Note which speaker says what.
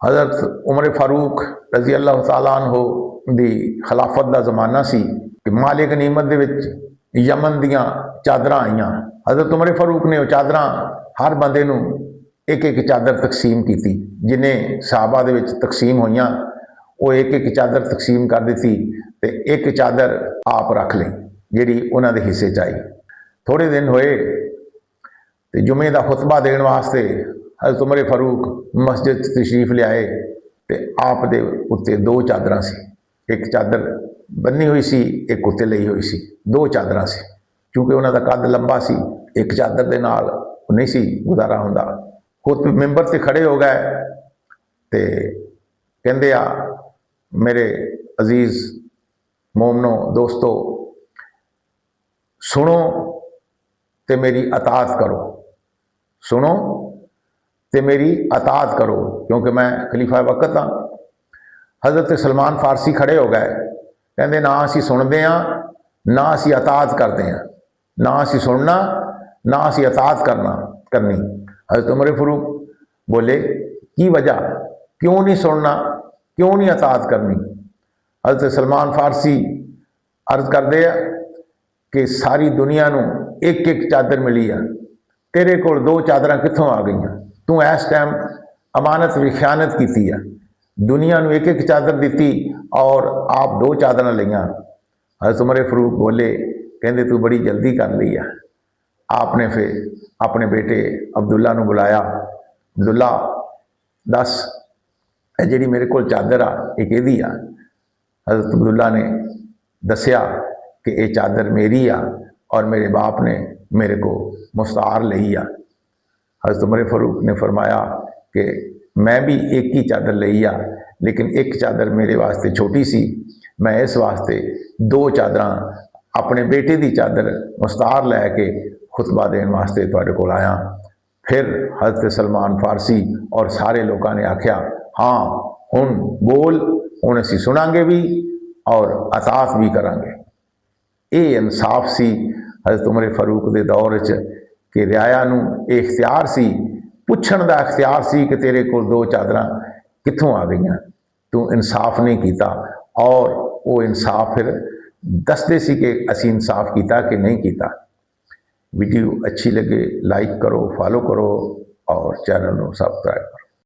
Speaker 1: हज़रत उमर फारूक रजी अल्लाह तआला अन्हो दी खिलाफत का जमाना सी कि माले गनीमत दे विच यमन दियां चादरां आईयां। हज़रत उमर फारूक ने वो चादरां हर बंदे नूं एक एक चादर तकसीम की, जिन्हें सहाबा दे विच तकसीम होईयां वो एक एक चादर तकसीम कर दी ते एक चादर आप रख ली जिहड़ी उन्हां दे हिस्से च आई। थोड़े दिन होए तो जुमे का खुतबा देने वास्ते हज़रत उमर फारूक मस्जिद तशरीफ लियाए तो आप दे उत्ते दो चादरां सी, एक चादर बन्नी हुई सी, एक उत्ते लई हुई सी, दो चादरां सी। क्योंकि उन्होंने कद लंबा सी, एक चादर दे नाल नहीं सी गुजारा हुंदा। खुद मैंबर से खड़े हो गए तो कहंदे आ मेरे अजीज मोमनो दोस्तों, सुनो ते मेरी अतात करो, सुनो ते मेरी अतात करो, क्योंकि मैं खलीफा वक़्त हाँ। हज़रत सलमान फारसी खड़े हो गए, कहते ना असी सुनते हैं ना असी अतात करते हैं, ना असी सुनना ना असी अतात करनी। हज़रत उमर फारूक बोले की वजह, क्यों नहीं सुनना, क्यों नहीं अतात करनी। हज़रत सलमान फारसी अर्ज करते हैं कि सारी दुनिया नूं एक एक चादर मिली है, तेरे कोल दो चादरां कित्थों आ गई, तू इस टाइम अमानत भी खयानत की है, दुनिया नूं एक एक चादर दी और आप दो चादरां लईयां। हज़रत उमर फारूक बोले, कहंदे तू बड़ी जल्दी कर ली है। आपने फिर अपने बेटे अब्दुल्ला नूं बुलाया, अब्दुल्ला दस जिहड़ी मेरे कोल चादर आ एक इहदी आ। हज़रत अब्दुल्ला ने दसिया कि यह चादर मेरी आ और मेरे बाप ने मेरे को मुस्तार लई आ। हज़रत उमर फारूक ने फरमाया कि मैं भी एक ही चादर लई आ, लेकिन एक चादर मेरे वास्ते छोटी सी, मैं इस वास्ते दो चादरां अपने बेटे की चादर मुस्तार लैके खुतबा देने वास्ते तुहाडे कोल आया। फिर हज़रत सलमान फारसी और सारे लोगों ने आख्या, हाँ हुण बोल, हुण असीं सुनांगे भी और अतात भी करांगे। ये इंसाफ सी हज़रत उमर फारूक के दौर च कि रियाया नूं ये इख्तियार सी, पुछण दा इख्तियार सी कि तेरे कोल दो चादरां कित्थों आ गईयां, तू इंसाफ नहीं किया। और वो इंसाफ फिर दसदे सी कि असीं इंसाफ किया कि नहीं किया। वीडियो अच्छी लगे लाइक करो, फॉलो करो और चैनल को सब्सक्राइब करो।